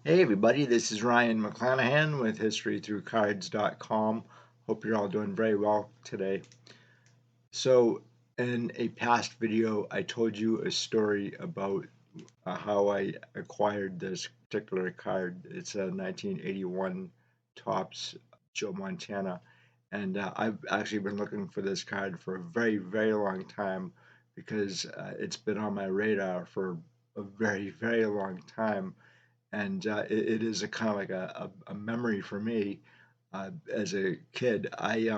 Hey everybody, this is Ryan McClanahan with historythroughcards.com. Hope you're all doing very well today. So, in a past video, I told you a story about how I acquired this particular card. It's a 1981 Topps Joe Montana, and I've actually been looking for this card for a very, very long time because it's been on my radar for a very, very long time, and it is a kind of like a memory for me. As a kid, I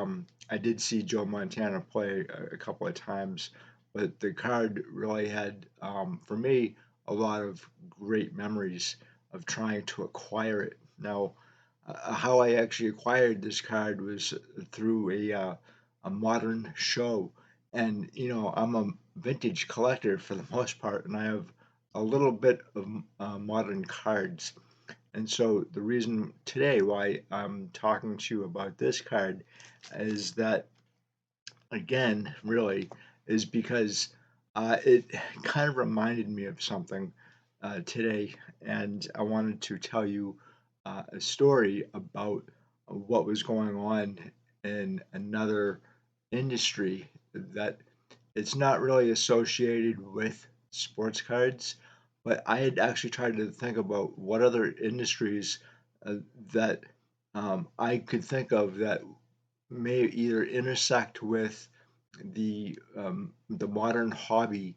did see Joe Montana play a couple of times, but the card really had for me a lot of great memories of trying to acquire it. Now, how I actually acquired this card was through a modern show, and I'm a vintage collector for the most part, and I have a little bit of modern cards. And so the reason today why I'm talking to you about this card is that, again, really, is because it kind of reminded me of something today, and I wanted to tell you a story about what was going on in another industry that it's not really associated with sports cards, but I had actually tried to think about what other industries uh, that I could think of that may either intersect with the modern hobby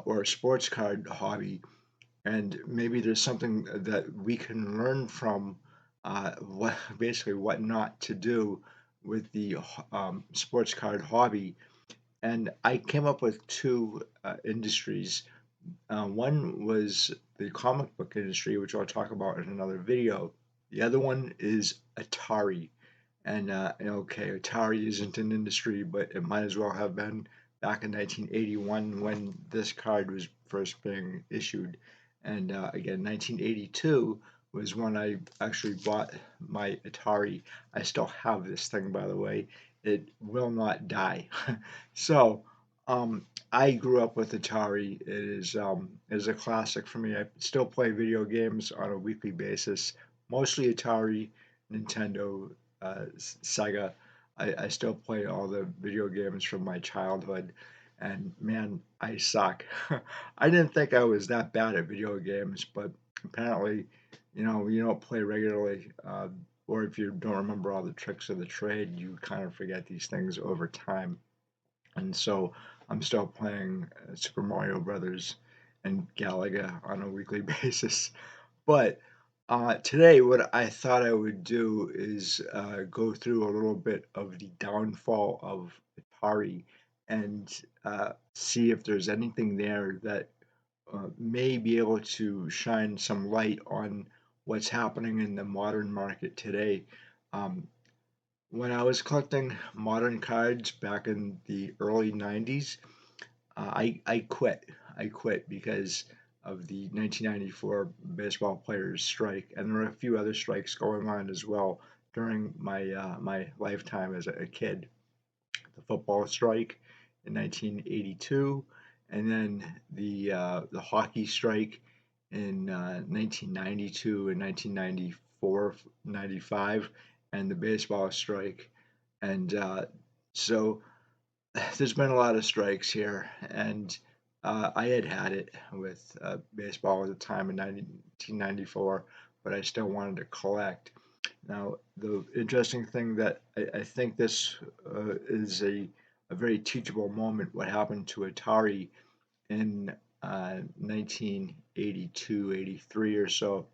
or sports card hobby, and maybe there's something that we can learn from what basically what not to do with the sports card hobby. And I came up with two industries. One was the comic book industry, which I'll talk about in another video. The other one is Atari. And okay, Atari isn't an industry, but it might as well have been back in 1981 when this card was first being issued. And again, 1982 was when I actually bought my Atari. I still have this thing, by the way. It will not die. So, I grew up with Atari. It is a classic for me. I still play video games on a weekly basis, mostly Atari, Nintendo, Sega. I still play all the video games from my childhood, and man, I suck. I didn't think I was that bad at video games, but apparently, you don't play regularly, or if you don't remember all the tricks of the trade, you kind of forget these things over time. And so I'm still playing Super Mario Brothers and Galaga on a weekly basis. But today, what I thought I would do is go through a little bit of the downfall of Atari and see if there's anything there that may be able to shine some light on what's happening in the modern market today. Um, when I was collecting modern cards back in the early 90s, I quit. I quit because of the 1994 baseball players strike, and there were a few other strikes going on as well during my lifetime as a kid. The football strike in 1982, and then the hockey strike in 1992 and 1994, 95, and the baseball strike. And so there's been a lot of strikes here, and I had it with baseball at the time in 1994, but I still wanted to collect. Now, the interesting thing that I think this is a very teachable moment, what happened to Atari in 1982, 83 or so.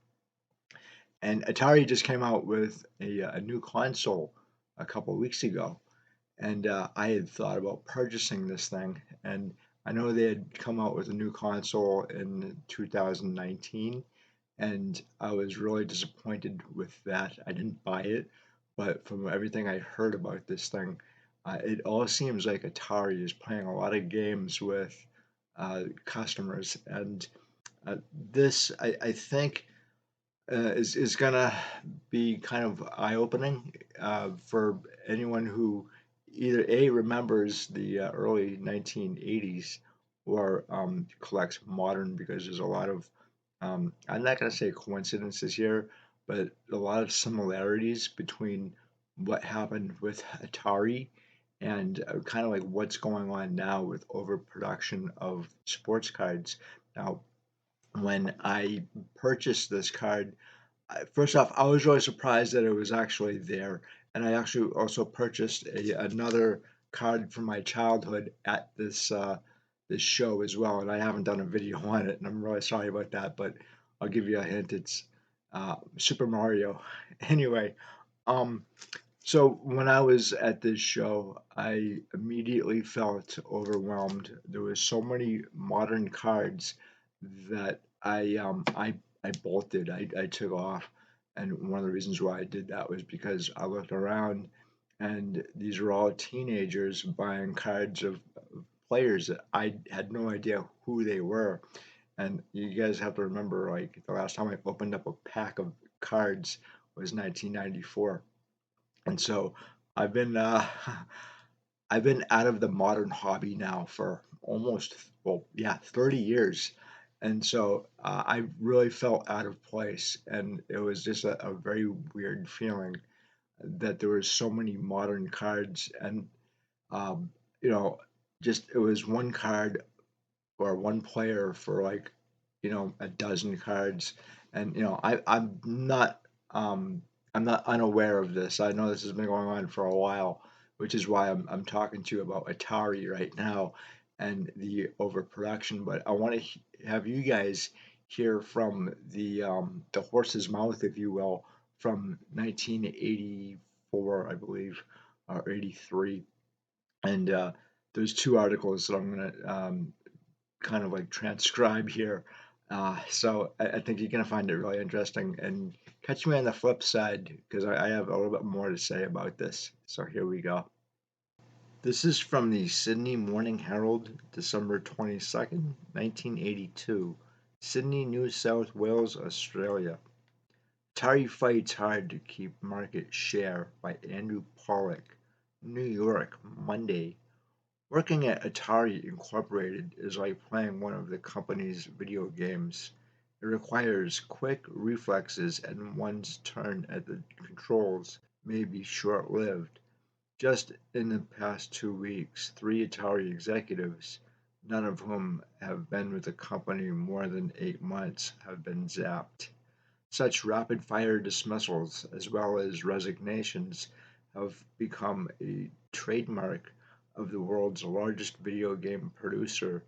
And Atari just came out with a new console a couple of weeks ago, and I had thought about purchasing this thing. And I know they had come out with a new console in 2019, and I was really disappointed with that. I didn't buy it, but from everything I heard about this thing, it all seems like Atari is playing a lot of games with customers, and this I think is gonna be kind of eye-opening for anyone who either A remembers the early 1980s or collects modern, because there's a lot of I'm not going to say coincidences here, but a lot of similarities between what happened with Atari and kind of like what's going on now with overproduction of sports cards. Now, when I purchased this card, first off, I was really surprised that it was actually there, and I actually also purchased another card from my childhood at this show as well, and I haven't done a video on it, and I'm really sorry about that, but I'll give you a hint. It's Super Mario. Anyway, um, so when I was at this show, I immediately felt overwhelmed. There was so many modern cards that I bolted. I took off, and one of the reasons why I did that was because I looked around, and these were all teenagers buying cards of players that I had no idea who they were. And you guys have to remember, like the last time I opened up a pack of cards was 1994. And so I've been I've been out of the modern hobby now for almost, well, yeah, 30 years. And so I really felt out of place, and it was just a very weird feeling that there were so many modern cards, and um, you know, just it was one card or one player for like, a dozen cards. And um I'm not unaware of this. I know this has been going on for a while, which is why I'm talking to you about Atari right now and the overproduction. But I want to have you guys hear from the horse's mouth, if you will, from 1984, I believe, or 83. And there's two articles that I'm going to kind of like transcribe here. So I think you're going to find it really interesting. And catch me on the flip side because I have a little bit more to say about this. So here we go. This is from the Sydney Morning Herald, December 22nd, 1982. Sydney, New South Wales, Australia. Atari fights hard to keep market share by Andrew Pollock. New York, Monday. Working at Atari Incorporated is like playing one of the company's video games. It requires quick reflexes, and one's turn at the controls may be short lived. Just in the past 2 weeks, three Atari executives, none of whom have been with the company more than 8 months, have been zapped. Such rapid fire dismissals, as well as resignations, have become a trademark of the world's largest video game producer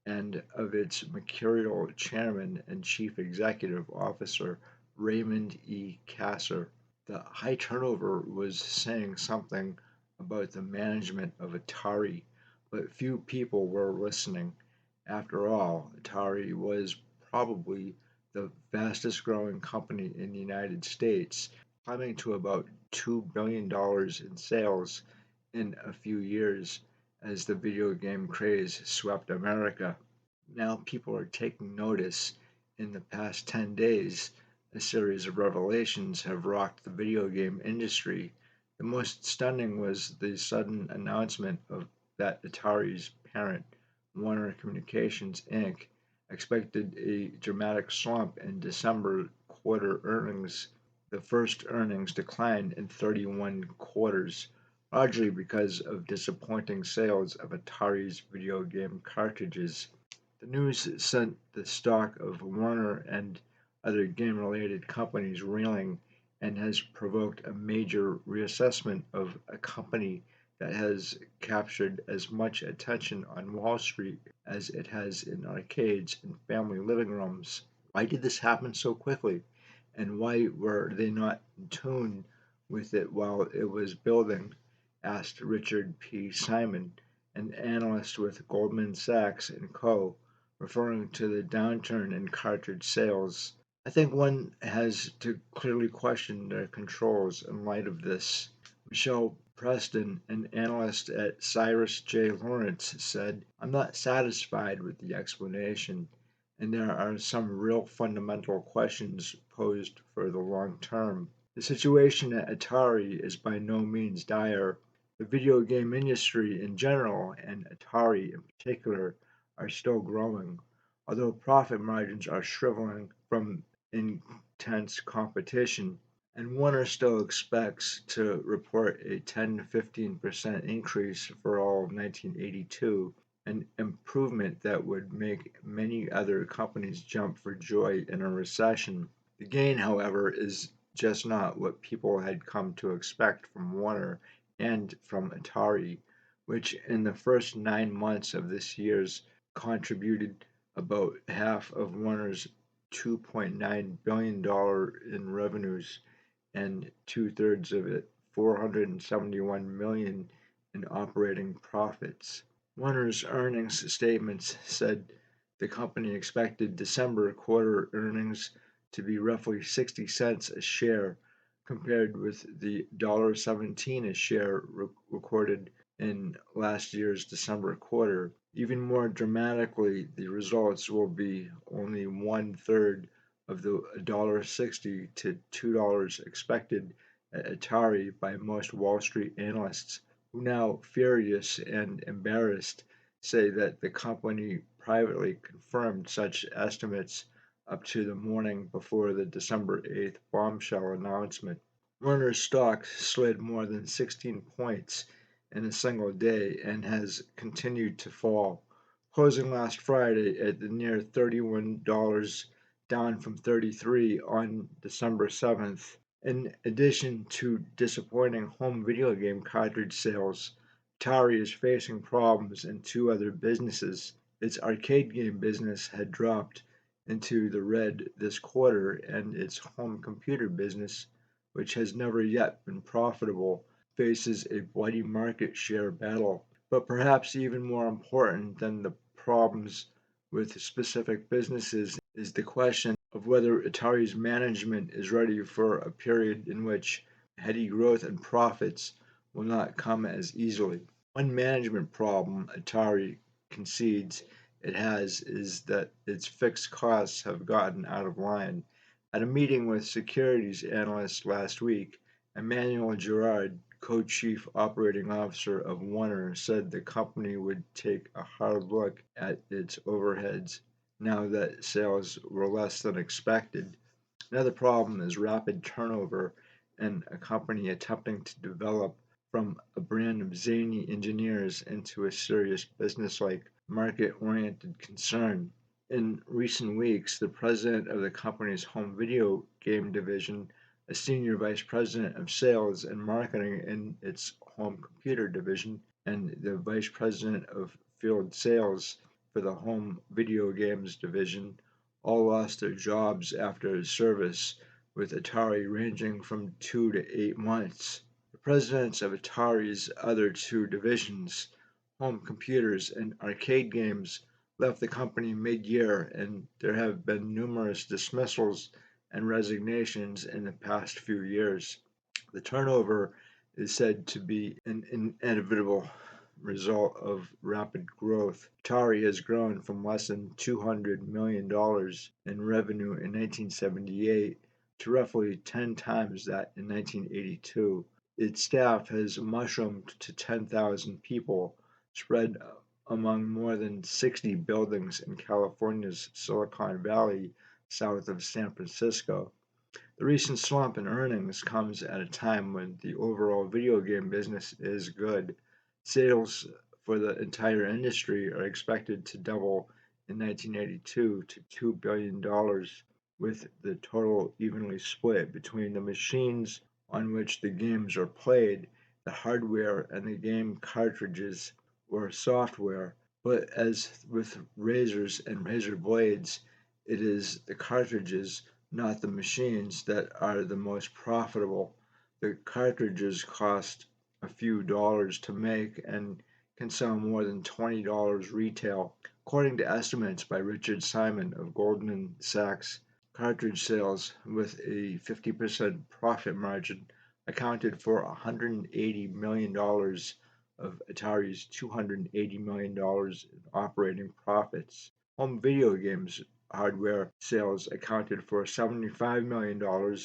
and of its mercurial chairman and chief executive officer, Raymond E. Kasser. The high turnover was saying something about the management of Atari, but few people were listening. After all, Atari was probably the fastest growing company in the United States, climbing to about $2 billion in sales in a few years as the video game craze swept America. Now people are taking notice. In the past 10 days, a series of revelations have rocked the video game industry. The most stunning was the sudden announcement of that Atari's parent, Warner Communications Inc., expected a dramatic slump in December quarter earnings. The first earnings declined in 31 quarters, largely because of disappointing sales of Atari's video game cartridges. The news sent the stock of Warner and other game-related companies reeling and has provoked a major reassessment of a company that has captured as much attention on Wall Street as it has in arcades and family living rooms. Why did this happen so quickly? And why were they not in tune with it while it was building? Asked Richard P. Simon, an analyst with Goldman Sachs and Co., referring to the downturn in cartridge sales. I think one has to clearly question their controls in light of this. Michelle Preston, an analyst at Cyrus J. Lawrence, said, I'm not satisfied with the explanation, and there are some real fundamental questions posed for the long term. The situation at Atari is by no means dire. The video game industry in general, and Atari in particular, are still growing, although profit margins are shriveling from intense competition, and Warner still expects to report a 10 to 15% increase for all of 1982, an improvement that would make many other companies jump for joy in a recession. The gain, however, is just not what people had come to expect from Warner and from Atari, which in the first 9 months of this year's contributed about half of Warner's $2.9 billion in revenues and two-thirds of it, $471 million in operating profits. Warner's earnings statements said the company expected December quarter earnings to be roughly 60 cents a share, compared with the $1.17 a share recorded in last year's December quarter. Even more dramatically, the results will be only one-third of the $1.60 to $2 expected at Atari by most Wall Street analysts, who now, furious and embarrassed, say that the company privately confirmed such estimates up to the morning before the December 8th bombshell announcement. Warner's stock slid more than 16 points in a single day and has continued to fall, closing last Friday at the near $31, down from $33 on December 7th. In addition to disappointing home video game cartridge sales, Atari is facing problems in two other businesses. Its arcade game business had dropped into the red this quarter, and its home computer business, which has never yet been profitable, faces a bloody market share battle. But perhaps even more important than the problems with specific businesses is the question of whether Atari's management is ready for a period in which heady growth and profits will not come as easily. One management problem Atari concedes it has is that its fixed costs have gotten out of line. At a meeting with securities analysts last week, Emmanuel Girard, co-chief operating officer of Warner, said the company would take a hard look at its overheads now that sales were less than expected. Another problem is rapid turnover and a company attempting to develop from a brand of zany engineers into a serious business-like market-oriented concern. In recent weeks, the president of the company's home video game division, a senior vice president of sales and marketing in its home computer division, and the vice president of field sales for the home video games division all lost their jobs after service with Atari ranging from 2 to 8 months. The presidents of Atari's other two divisions, home computers and arcade games, left the company mid-year, and there have been numerous dismissals and resignations in the past few years. The turnover is said to be an inevitable result of rapid growth. Atari has grown from less than $200 million in revenue in 1978 to roughly 10 times that in 1982. Its staff has mushroomed to 10,000 people, spread among more than 60 buildings in California's Silicon Valley, south of San Francisco. The recent slump in earnings comes at a time when the overall video game business is good. Sales for the entire industry are expected to double in 1982 to $2 billion, with the total evenly split between the machines on which the games are played, the hardware, and the game cartridges or software. But as with razors and razor blades, it is the cartridges, not the machines, that are the most profitable. The cartridges cost a few dollars to make and can sell more than $20 retail. According to estimates by Richard Simon of Goldman Sachs, cartridge sales with a 50% profit margin accounted for $180 million of Atari's $280 million in operating profits. Home video games hardware sales accounted for $75 million,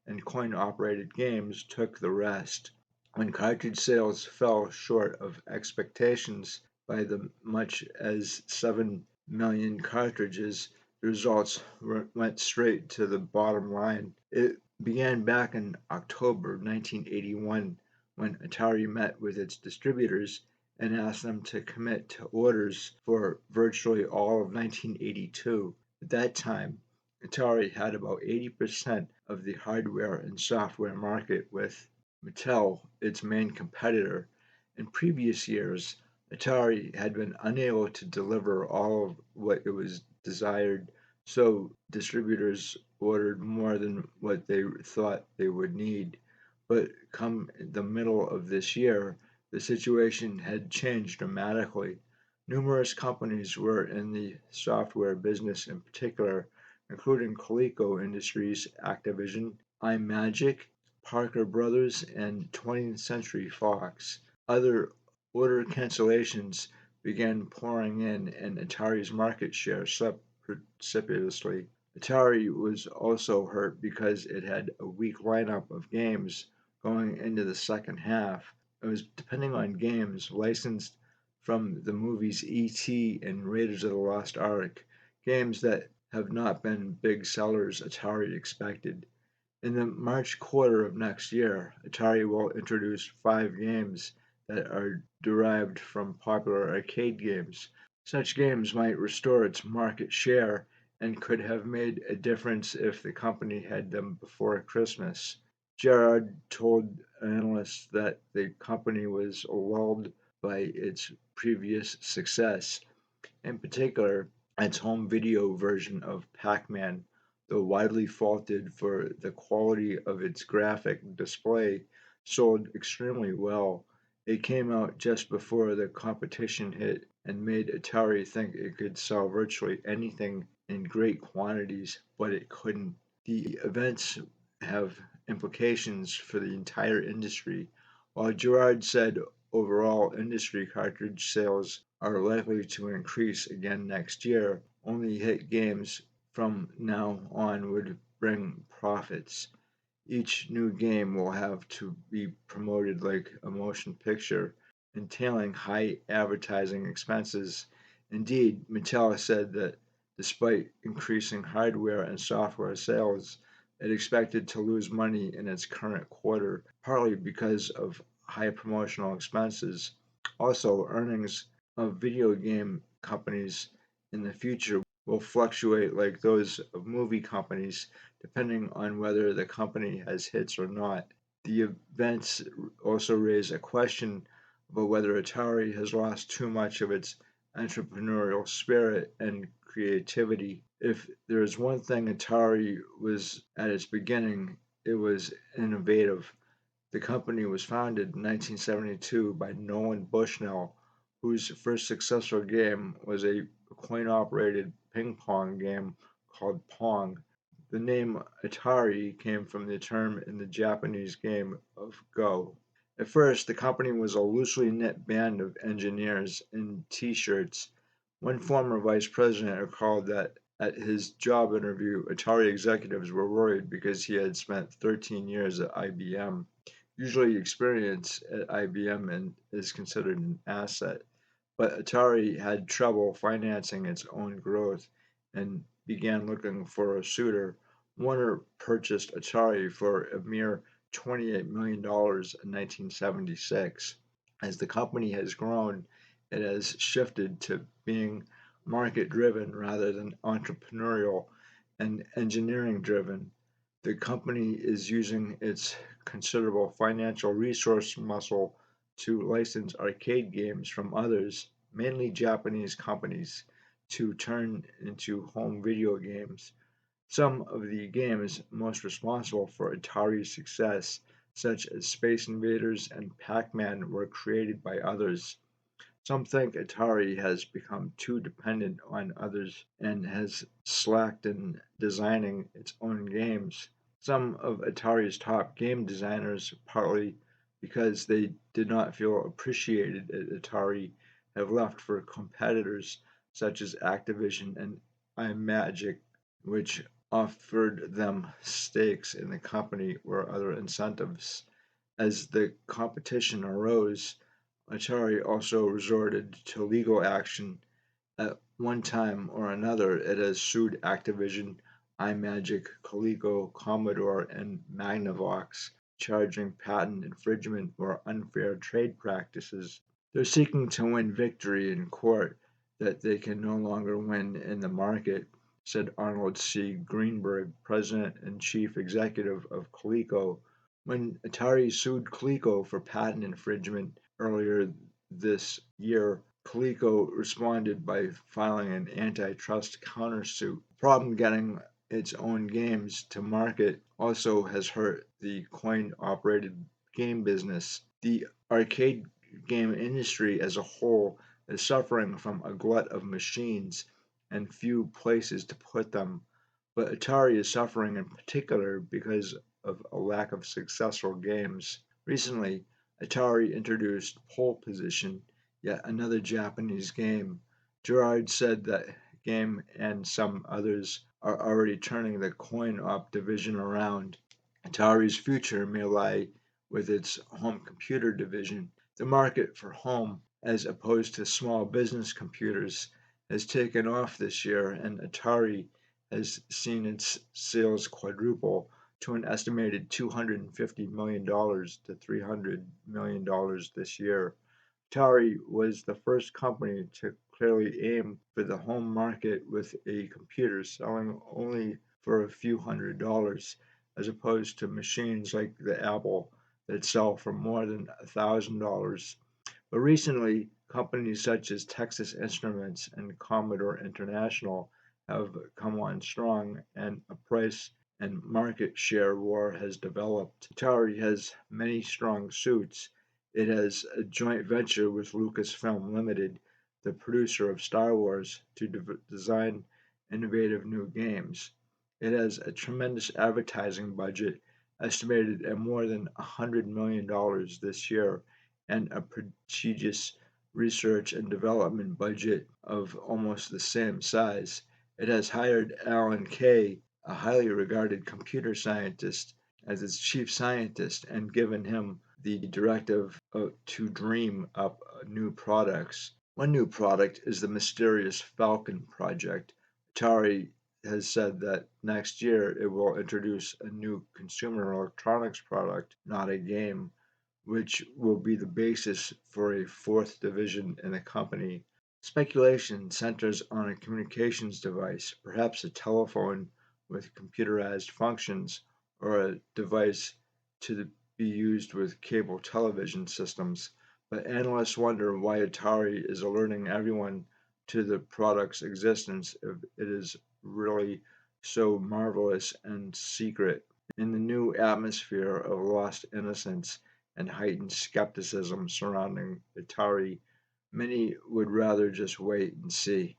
and coin-operated games took the rest. When cartridge sales fell short of expectations by the much as 7 million cartridges, results went straight to the bottom line. It began back in October 1981 when Atari met with its distributors and asked them to commit to orders for virtually all of 1982. At that time, Atari had about 80% of the hardware and software market, with Mattel its main competitor. In previous years, Atari had been unable to deliver all of what it was desired, so distributors ordered more than what they thought they would need. But come the middle of this year, the situation had changed dramatically. Numerous companies were in the software business in particular, including Coleco Industries, Activision, iMagic, Parker Brothers, and 20th Century Fox. Other order cancellations began pouring in, and Atari's market share slipped precipitously. Atari was also hurt because it had a weak lineup of games going into the second half. It was depending on games licensed from the movies E.T. and Raiders of the Lost Ark, games that have not been big sellers Atari expected. In the March quarter of next year, Atari will introduce 5 games that are derived from popular arcade games. Such games might restore its market share and could have made a difference if the company had them before Christmas. Gerard told analysts that the company was lulled by its previous success, in particular its home video version of Pac-Man. Though widely faulted for the quality of its graphic display, sold extremely well. It came out just before the competition hit and made Atari think it could sell virtually anything in great quantities, but it couldn't. The events have implications for the entire industry. While Gerard said overall industry cartridge sales are likely to increase again next year, only hit games from now on would bring profits. Each new game will have to be promoted like a motion picture, entailing high advertising expenses. Indeed, Mattel said that despite increasing hardware and software sales, it expected to lose money in its current quarter, partly because of high promotional expenses. Also, earnings of video game companies in the future will fluctuate like those of movie companies, depending on whether the company has hits or not. The events also raise a question about whether Atari has lost too much of its entrepreneurial spirit and creativity. If there is one thing Atari was at its beginning, it was innovative. The company was founded in 1972 by Nolan Bushnell, whose first successful game was a coin-operated ping pong game called Pong. The name Atari came from the term in the Japanese game of Go. At first, the company was a loosely knit band of engineers in T-shirts. One former vice president recalled that at his job interview, Atari executives were worried because he had spent 13 years at IBM. Usually, experience at IBM is considered an asset, but Atari had trouble financing its own growth and began looking for a suitor. Warner purchased Atari for a mere $28 million in 1976. As the company has grown, it has shifted to being market driven rather than entrepreneurial and engineering driven. The company is using its considerable financial resource muscle to license arcade games from others, mainly Japanese companies, to turn into home video games. Some of the games most responsible for Atari's success, such as Space Invaders and Pac-Man, were created by others. Some think Atari has become too dependent on others and has slacked in designing its own games. Some of Atari's top game designers, partly because they did not feel appreciated at Atari, have left for competitors such as Activision and iMagic, which offered them stakes in the company or other incentives. As the competition arose, Atari also resorted to legal action At one time or another, it has sued Activision, iMagic, Coleco, Commodore, and Magnavox, charging patent infringement or unfair trade practices. They're seeking to win victory in court that they can no longer win in the market, said Arnold C. Greenberg, president and chief executive of Coleco. When Atari sued Coleco for patent infringement earlier this year, Coleco responded by filing an antitrust countersuit. The problem getting its own games to market also has hurt the coin operated game business. The arcade game industry as a whole is suffering from a glut of machines and few places to put them. But Atari is suffering in particular because of a lack of successful games. Recently, Atari introduced Pole Position, yet another Japanese game. Gerard said that game and some others are already turning the coin op division around. Atari's future may lie with its home computer division. The market for home, as opposed to small business computers, has taken off this year, and Atari has seen its sales quadruple to an estimated $250 million to $300 million this year. Atari was the first company to clearly aim for the home market with a computer selling only for a few $100s, as opposed to machines like the Apple that sell for more than $1,000. But recently, companies such as Texas Instruments and Commodore International have come on strong, and a price and market share war has developed. Atari has many strong suits. It has a joint venture with Lucasfilm Limited, the producer of Star Wars, to design innovative new games. It has a tremendous advertising budget, estimated at more than $100 million this year, and a prestigious research and development budget of almost the same size. It has hired Alan Kay, a highly regarded computer scientist, as its chief scientist and given him the directive to dream up new products. One new product is the mysterious Falcon project. Atari has said that next year it will introduce a new consumer electronics product, not a game, which will be the basis for a fourth division in the company. Speculation centers on a communications device, perhaps a telephone with computerized functions, or a device to be used with cable television systems. But analysts wonder why Atari is alerting everyone to the product's existence if it is really so marvelous and secret. In the new atmosphere of lost innocence and heightened skepticism surrounding Atari, many would rather just wait and see.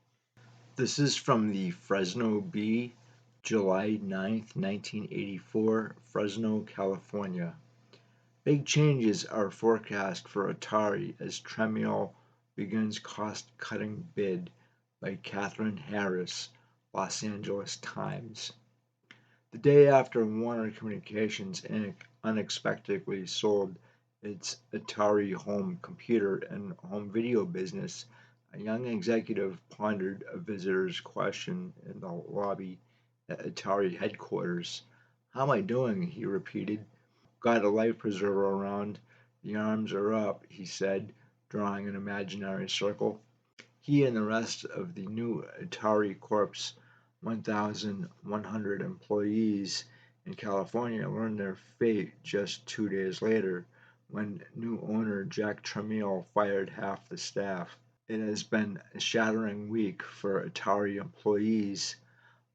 This is from the Fresno Bee, July 9th, 1984, Fresno, California. Big changes are forecast for Atari as Tramiel begins cost-cutting bid by Catherine Harris, Los Angeles Times. The day after Warner Communications Inc. unexpectedly sold its Atari home computer and home video business, a young executive pondered a visitor's question in the lobby at Atari headquarters. "How am I doing?" he repeated. "Got a life preserver around. The arms are up," he said, drawing an imaginary circle. He and the rest of the new Atari Corp's 1,100 employees in California learned their fate just 2 days later, when new owner Jack Tramiel fired half the staff. It has been a shattering week for Atari employees.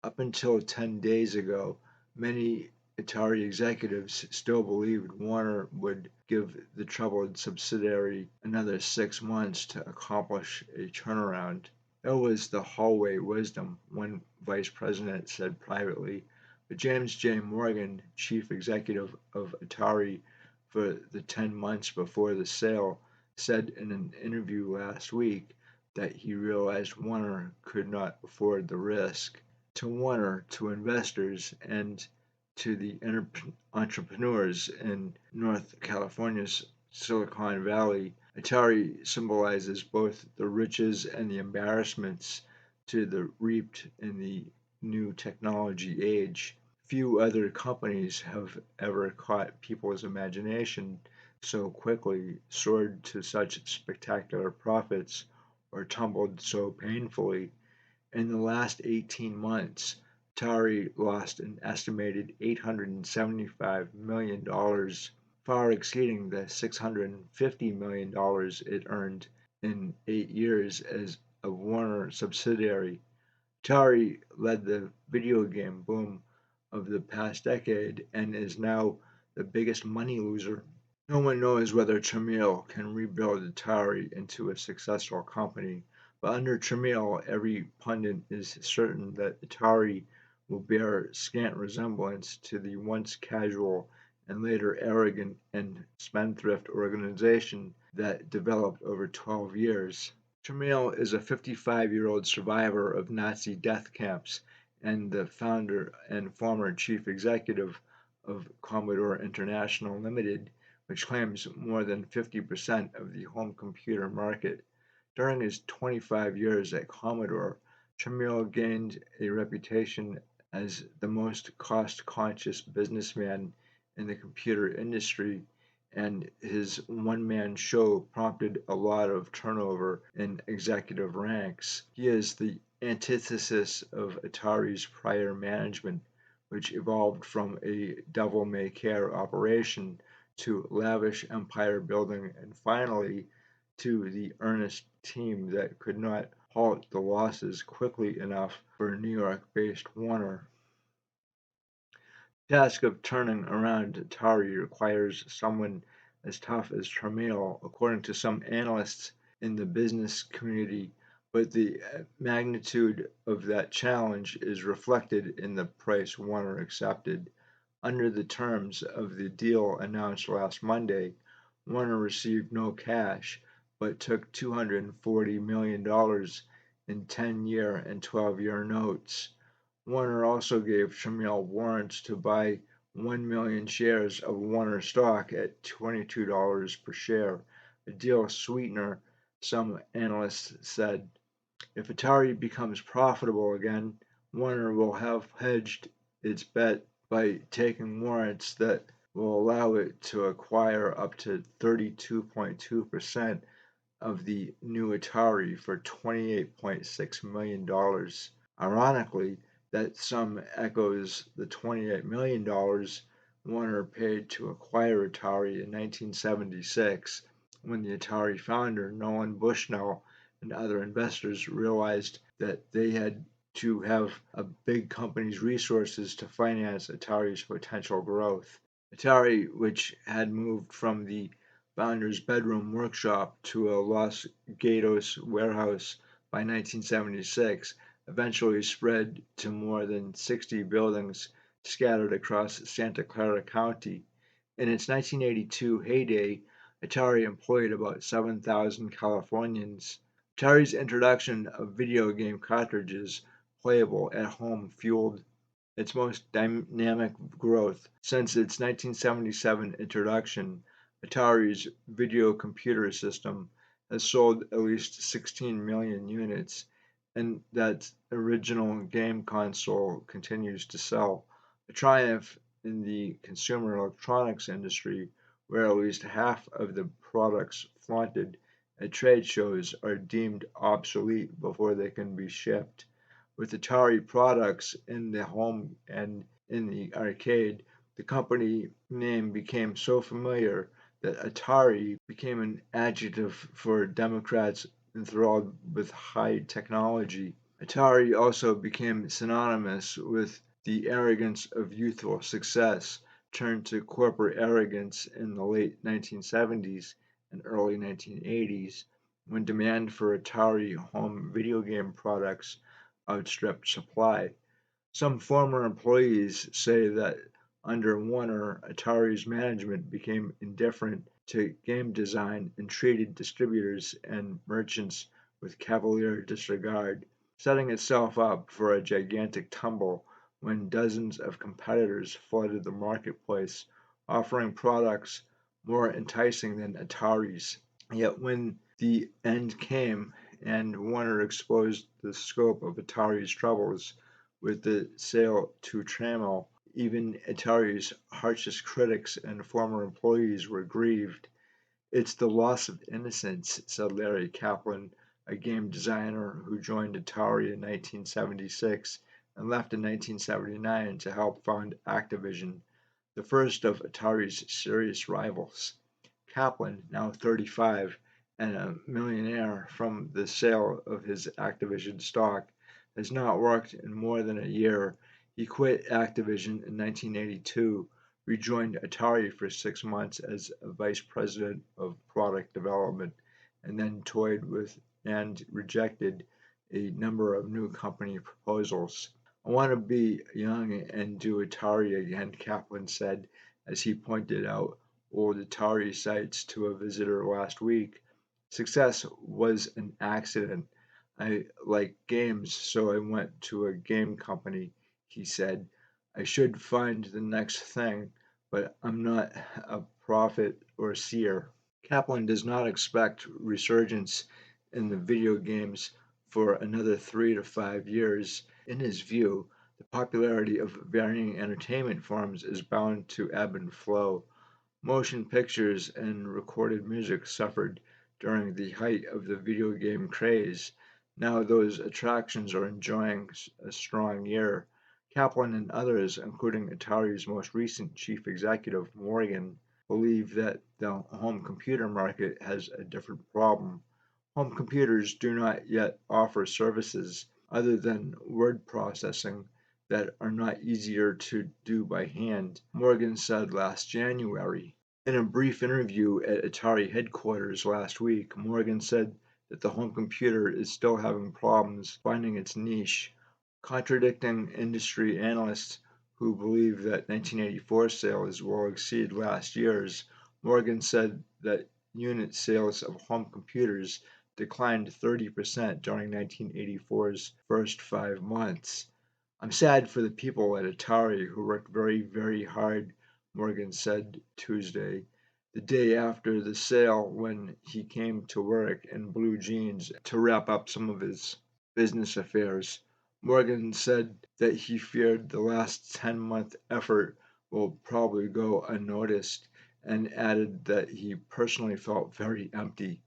Up until 10 days ago, many Atari executives still believed Warner would give the troubled subsidiary another 6 months to accomplish a turnaround. That was the hallway wisdom, one vice president said privately. But James J. Morgan, chief executive of Atari for the 10 months before the sale, said in an interview last week that he realized Warner could not afford the risk. To Warner, to investors, and to the entrepreneurs in North California's Silicon Valley, Atari symbolizes both the riches and the embarrassments to the reaped in the new technology age. Few other companies have ever caught people's imagination so quickly, soared to such spectacular profits, or tumbled so painfully. In the last 18 months, Atari lost an estimated $875 million, far exceeding the $650 million it earned in 8 years as a Warner subsidiary. Atari led the video game boom of the past decade and is now the biggest money loser. No one knows whether Tramiel can rebuild Atari into a successful company, but under Tramiel, every pundit is certain that Atari will bear scant resemblance to the once casual and later arrogant and spendthrift organization that developed over 12 years. Tramiel is a 55-year-old survivor of Nazi death camps and the founder and former chief executive of Commodore International Limited, which claims more than 50% of the home computer market. During his 25 years at Commodore, Tramiel gained a reputation as the most cost-conscious businessman in the computer industry, and his one-man show prompted a lot of turnover in executive ranks. He is the antithesis of Atari's prior management, which evolved from a devil-may-care operation to lavish empire building and finally to the earnest team that could not halt the losses quickly enough for New York-based Warner. The task of turning around Atari requires someone as tough as Tramiel, according to some analysts in the business community, but the magnitude of that challenge is reflected in the price Warner accepted. Under the terms of the deal announced last Monday, Warner received no cash, but took $240 million in 10-year and 12-year notes. Warner also gave Tramiel warrants to buy 1 million shares of Warner stock at $22 per share, a deal sweetener, some analysts said. If Atari becomes profitable again, Warner will have hedged its bet by taking warrants that will allow it to acquire up to 32.2% of the new Atari for $28.6 million. Ironically, that sum echoes the $28 million Warner paid to acquire Atari in 1976 when the Atari founder, Nolan Bushnell, and other investors realized that they had to have a big company's resources to finance Atari's potential growth. Atari, which had moved from the founder's bedroom workshop to a Los Gatos warehouse by 1976, eventually spread to more than 60 buildings scattered across Santa Clara County. In its 1982 heyday, Atari employed about 7,000 Californians. Atari's introduction of video game cartridges playable at home fueled its most dynamic growth. Since its 1977 introduction, Atari's video computer system has sold at least 16 million units, and that original game console continues to sell, a triumph in the consumer electronics industry where at least half of the products flaunted at trade shows are deemed obsolete before they can be shipped. With Atari products in the home and in the arcade, the company name became so familiar that Atari became an adjective for Democrats enthralled with high technology. Atari also became synonymous with the arrogance of youthful success, turned to corporate arrogance in the late 1970s and early 1980s, when demand for Atari home video game products outstripped supply. Some former employees say that under Warner, Atari's management became indifferent to game design and treated distributors and merchants with cavalier disregard, setting itself up for a gigantic tumble when dozens of competitors flooded the marketplace, offering products more enticing than Atari's. Yet when the end came and Warner exposed the scope of Atari's troubles with the sale to Trammell, even Atari's harshest critics and former employees were grieved. "It's the loss of innocence," said Larry Kaplan, a game designer who joined Atari in 1976 and left in 1979 to help found Activision, the first of Atari's serious rivals. Kaplan, now 35 and a millionaire from the sale of his Activision stock, has not worked in more than a year. He quit Activision in 1982, rejoined Atari for 6 months as a vice president of product development, and then toyed with and rejected a number of new company proposals. "I want to be young and do Atari again," Kaplan said as he pointed out old Atari sites to a visitor last week. "Success was an accident. I like games, so I went to a game company," he said. "I should find the next thing, but I'm not a prophet or seer." Kaplan does not expect resurgence in the video games for another 3 to 5 years. In his view, the popularity of varying entertainment forms is bound to ebb and flow. Motion pictures and recorded music suffered during the height of the video game craze. Now those attractions are enjoying a strong year. Kaplan and others, including Atari's most recent chief executive, Morgan, believe that the home computer market has a different problem. Home computers do not yet offer services other than word processing that are not easier to do by hand, Morgan said last January. In a brief interview at Atari headquarters last week, Morgan said that the home computer is still having problems finding its niche, contradicting industry analysts who believe that 1984 sales will exceed last year's. Morgan said that unit sales of home computers declined 30% during 1984's first 5 months. "I'm sad for the people at Atari who worked very, very hard," Morgan said Tuesday, the day after the sale, when he came to work in blue jeans to wrap up some of his business affairs. Morgan said that he feared the last 10-month effort will probably go unnoticed, and added that he personally felt very empty.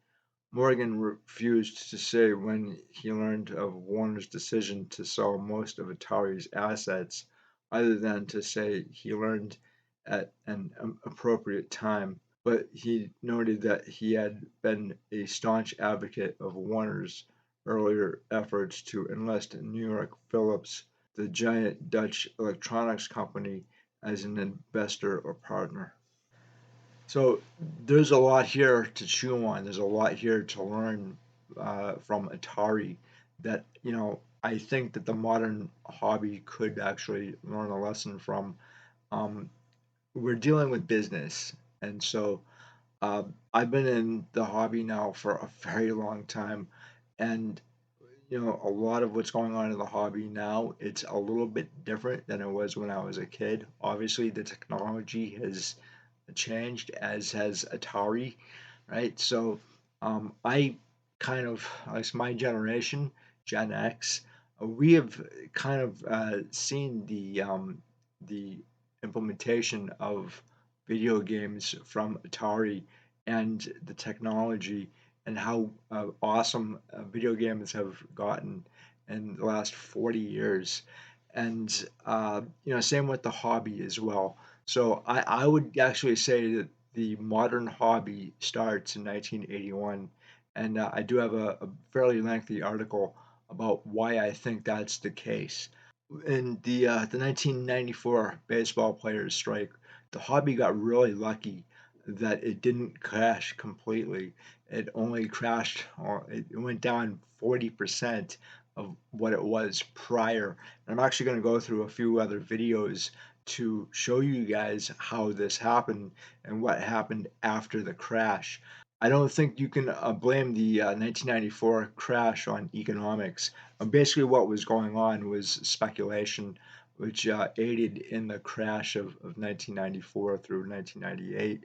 Morgan refused to say when he learned of Warner's decision to sell most of Atari's assets, other than to say he learned at an appropriate time, but he noted that he had been a staunch advocate of Warner's earlier efforts to enlist New York Philips, the giant Dutch electronics company, as an investor or partner. So there's a lot here to chew on. There's a lot here to learn from Atari that, I think that the modern hobby could actually learn a lesson from. Um, we're dealing with business. And so I've been in the hobby now for a very long time. And, a lot of what's going on in the hobby now, it's a little bit different than it was when I was a kid. Obviously, the technology has changed, as has Atari, right? So I kind of, as my generation, Gen X, we have kind of seen the implementation of video games from Atari and the technology and how awesome video games have gotten in the last 40 years. And, same with the hobby as well. So I would actually say that the modern hobby starts in 1981, and I do have a fairly lengthy article about why I think that's the case. In the 1994 baseball players strike, the hobby got really lucky that it didn't crash completely. It only crashed, or it went down 40% of what it was prior. And I'm actually going to go through a few other videos to show you guys how this happened and what happened after the crash. I don't think you can blame the 1994 crash on economics. Basically, what was going on was speculation, which aided in the crash of 1994 through 1998.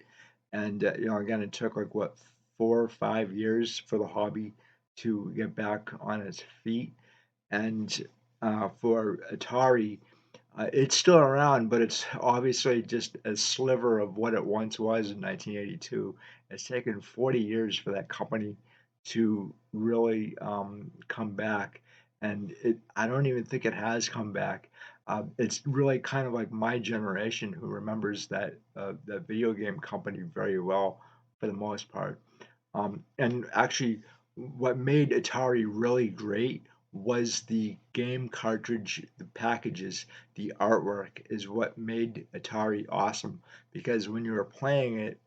And again, it took like what 4 or 5 years for the hobby to get back on its feet. And for Atari, it's still around, but it's obviously just a sliver of what it once was in 1982. It's taken 40 years for that company to really come back, and I don't even think it has come back. It's really kind of like my generation who remembers that video game company very well for the most part. And actually, what made Atari really great was the game cartridge, the packages, the artwork is what made Atari awesome. Because when you were playing it,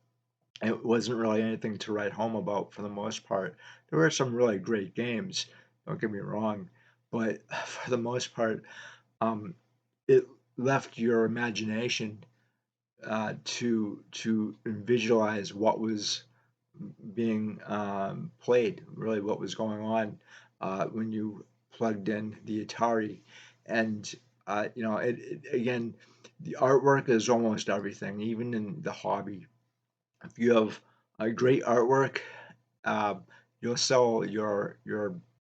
it wasn't really anything to write home about for the most part. There were some really great games, don't get me wrong, but for the most part, um, it left your imagination to visualize what was being played, really what was going on when you plugged in the Atari. And, again, the artwork is almost everything, even in the hobby. If you have a great artwork, uh, you'll sell your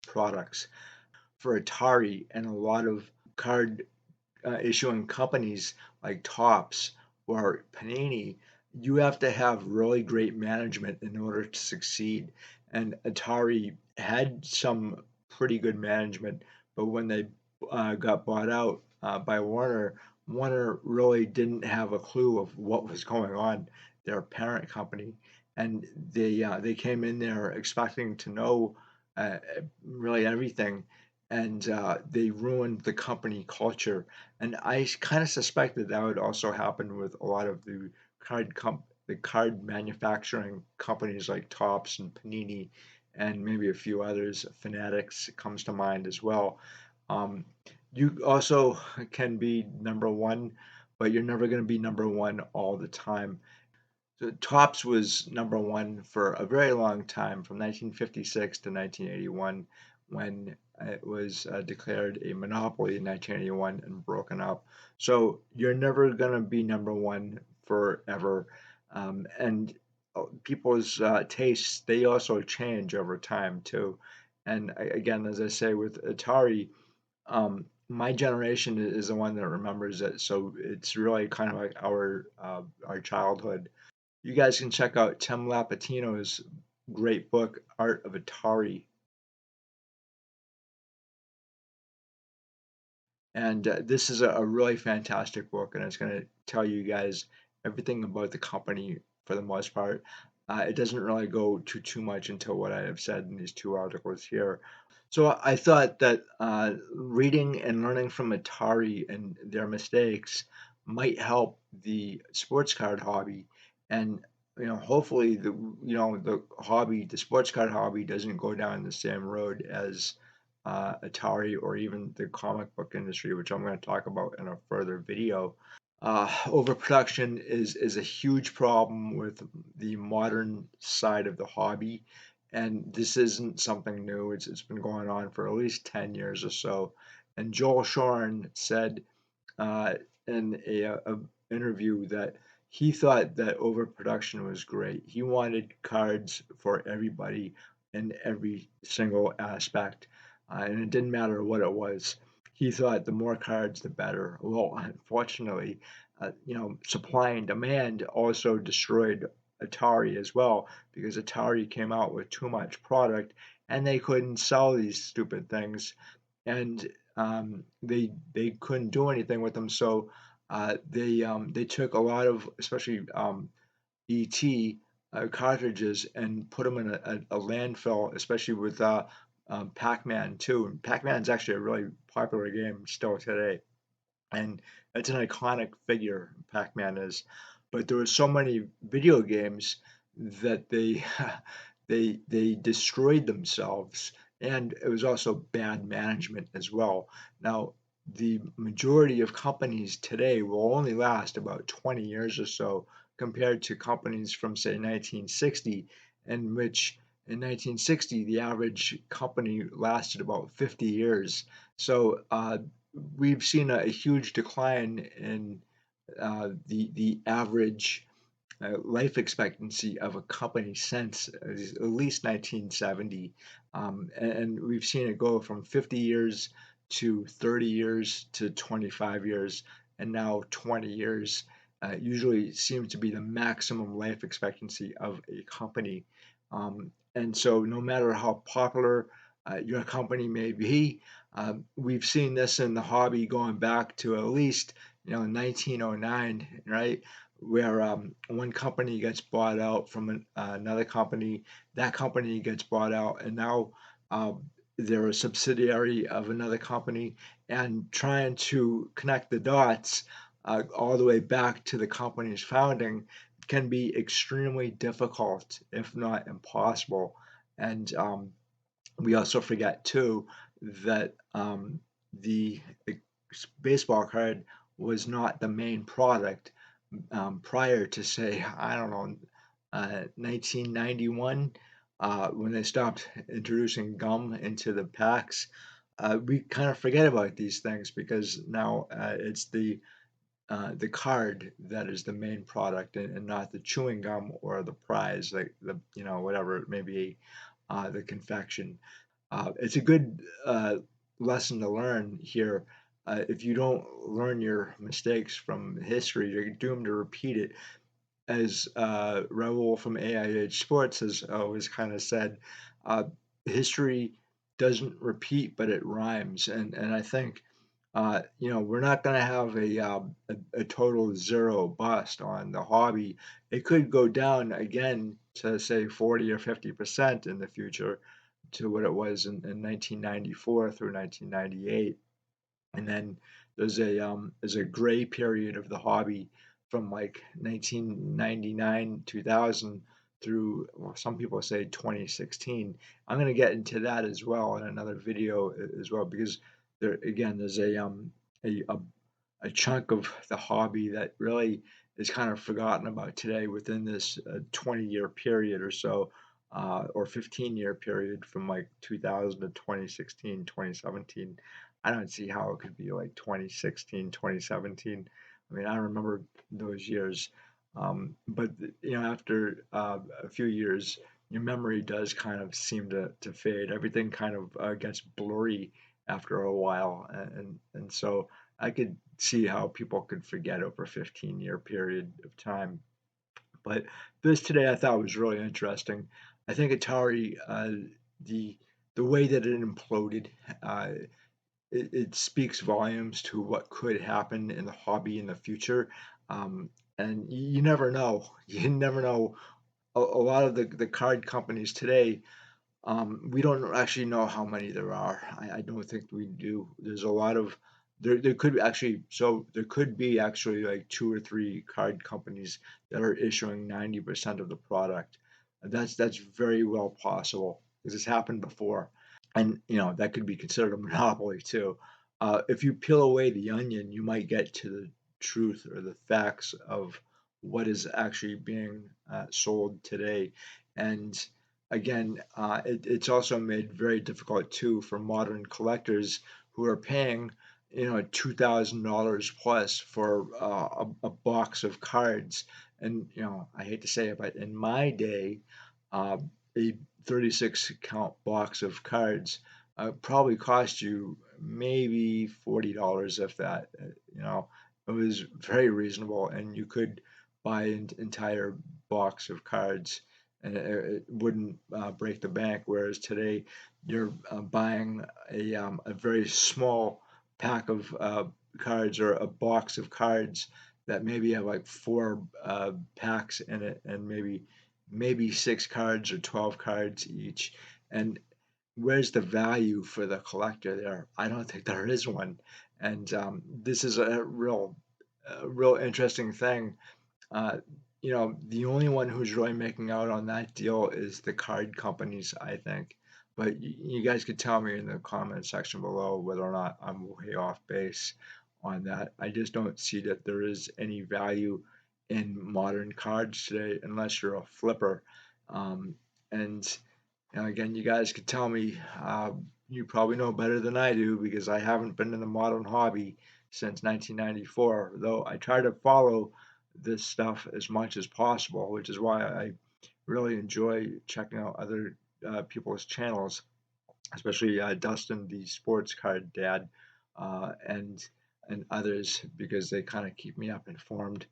products. For Atari and a lot of card issuing companies like Topps or Panini, you have to have really great management in order to succeed. And Atari had some pretty good management, but when they got bought out by Warner, Warner really didn't have a clue of what was going on, their parent company, and they came in there expecting to know really everything, and they ruined the company culture. And I kind of suspected that would also happen with a lot of the card manufacturing companies like Topps and Panini, and maybe a few others. Fanatics comes to mind as well. Um, you also can be number one, but you're never going to be number one all the time. So Topps was number one for a very long time, from 1956 to 1981, when it was declared a monopoly in 1981 and broken up. So you're never going to be number one forever. And people's tastes, they also change over time too. And again, as I say with Atari, my generation is the one that remembers it. So it's really kind of like our childhood. You guys can check out Tim Lapatino's great book, Art of Atari. And this is a really fantastic book, and it's going to tell you guys everything about the company for the most part. It doesn't really go too much into what I have said in these two articles here. So I thought that reading and learning from Atari and their mistakes might help the sports card hobby, and hopefully the sports card hobby doesn't go down the same road as Atari or even the comic book industry, which I'm going to talk about in a further video. Overproduction is a huge problem with the modern side of the hobby, and this isn't something new. It's been going on for at least 10 years or so. And Joel Shorn said uh, in a interview that he thought that overproduction was great. He wanted cards for everybody in every single aspect, and it didn't matter what it was. He thought the more cards, the better. Well, unfortunately, supply and demand also destroyed Atari as well, because Atari came out with too much product and they couldn't sell these stupid things, and they couldn't do anything with them. So they took a lot of, especially ET cartridges, and put them in a landfill, especially with Pac-Man too. And Pac-Man is actually a really popular game still today, and it's an iconic figure. Pac-Man is, but there were so many video games that they they destroyed themselves, and it was also bad management as well. Now, the majority of companies today will only last about 20 years or so, compared to companies from say 1960, in which in 1960 the average company lasted about 50 years. So we've seen a huge decline in the average life expectancy of a company since at least 1970. And we've seen it go from 50 years to 30 years to 25 years and now 20 years. Usually seems to be the maximum life expectancy of a company. And so no matter how popular your company may be, we've seen this in the hobby going back to at least 1909, right? Where one company gets bought out from another company, that company gets bought out, and now they're a subsidiary of another company, and trying to connect the dots all the way back to the company's founding can be extremely difficult, if not impossible. And we also forget too that the baseball card was not the main product prior to, say, I don't know, 1991, when they stopped introducing gum into the packs. We kind of forget about these things because now it's the card that is the main product, and not the chewing gum or the prize, like the whatever it may be, the confection. It's a good lesson to learn here. If you don't learn your mistakes from history, you're doomed to repeat it. As Raul from AIH Sports has always kind of said, uh, history doesn't repeat, but it rhymes. And I think we're not going to have a total zero bust on the hobby. It could go down again to, say, 40 or 50% in the future to what it was in 1994 through 1998. And then there's a gray period of the hobby from like 1999, 2000 through, well, some people say 2016. I'm going to get into that as well in another video as well, because there's a chunk of the hobby that really is kind of forgotten about today within this 20-year period or so, or 15-year period from like 2000 to 2016, 2017. I don't see how it could be like 2016, 2017. I mean, I remember those years. But after a few years, your memory does kind of seem to fade. Everything kind of gets blurry after a while, and so I could see how people could forget over a 15-year period of time. But this today I thought was really interesting. I think Atari, the the way that it imploded, uh, it speaks volumes to what could happen in the hobby in the future. And you never know. You never know. A lot of the card companies today, we don't actually know how many there are. I don't think we do. There's a lot of there could be actually so there could be actually like two or three card companies that are issuing 90% of the product. That's very well possible because it's happened before. And that could be considered a monopoly too. If you peel away the onion, you might get to the truth or the facts of what is actually being sold today. And again, it's also made very difficult too for modern collectors who are paying $2,000 plus for a box of cards. And I hate to say it, but in my day, uh, a 36 count box of cards probably cost you maybe $40, if that. It was very reasonable, and you could buy an entire box of cards, and it wouldn't break the bank. Whereas today, you're buying a very small pack of cards, or a box of cards that maybe have like four packs in it, and maybe six cards or 12 cards each. And where's the value for the collector there? I don't think there is one. And this is a real interesting thing. uh, the only one who's really making out on that deal is the card companies, I think. But you guys could tell me in the comment section below whether or not I'm way off base on that. I just don't see that there is any value in modern cards today unless you're a flipper. And again, you guys could tell me. You probably know better than I do because I haven't been in the modern hobby since 1994, though I try to follow this stuff as much as possible, which is why I really enjoy checking out other people's channels, especially Dustin, the sports card dad, and others, because they kind of keep me up informed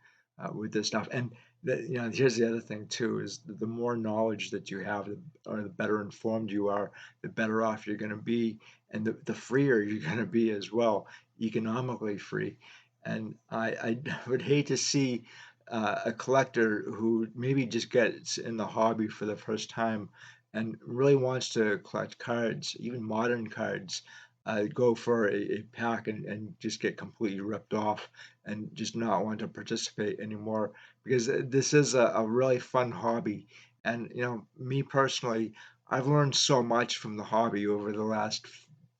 with this stuff. And here's the other thing too: is the more knowledge that you have, or the better informed you are, the better off you're going to be, and the freer you're going to be as well, economically free. And I would hate to see a collector who maybe just gets in the hobby for the first time and really wants to collect cards, even modern cards, go for a pack and just get completely ripped off and just not want to participate anymore, because this is a really fun hobby. And me personally, I've learned so much from the hobby over the last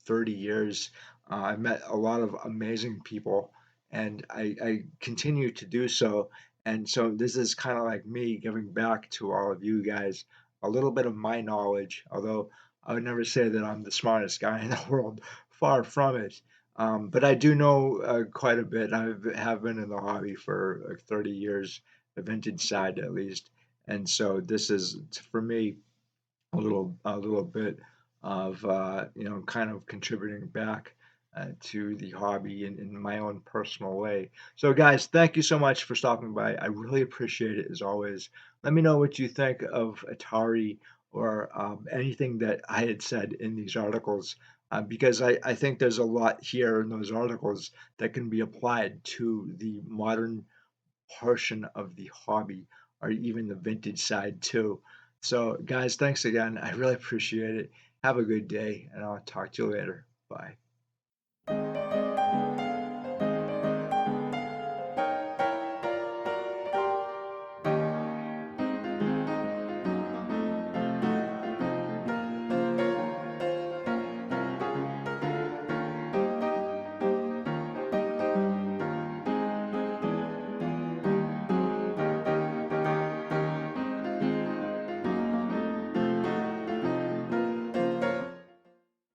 30 years. I've met a lot of amazing people, and I continue to do so. And so this is kind of like me giving back to all of you guys a little bit of my knowledge, although I would never say that I'm the smartest guy in the world. Far from it. But I do know quite a bit. I have been in the hobby for like 30 years, the vintage side at least. And so this is, for me, a little bit of kind of contributing back to the hobby in my own personal way. So guys, thank you so much for stopping by. I really appreciate it as always. Let me know what you think of Atari, or anything that I had said in these articles, because I think there's a lot here in those articles that can be applied to the modern portion of the hobby, or even the vintage side too. So, guys, thanks again. I really appreciate it. Have a good day, and I'll talk to you later. Bye.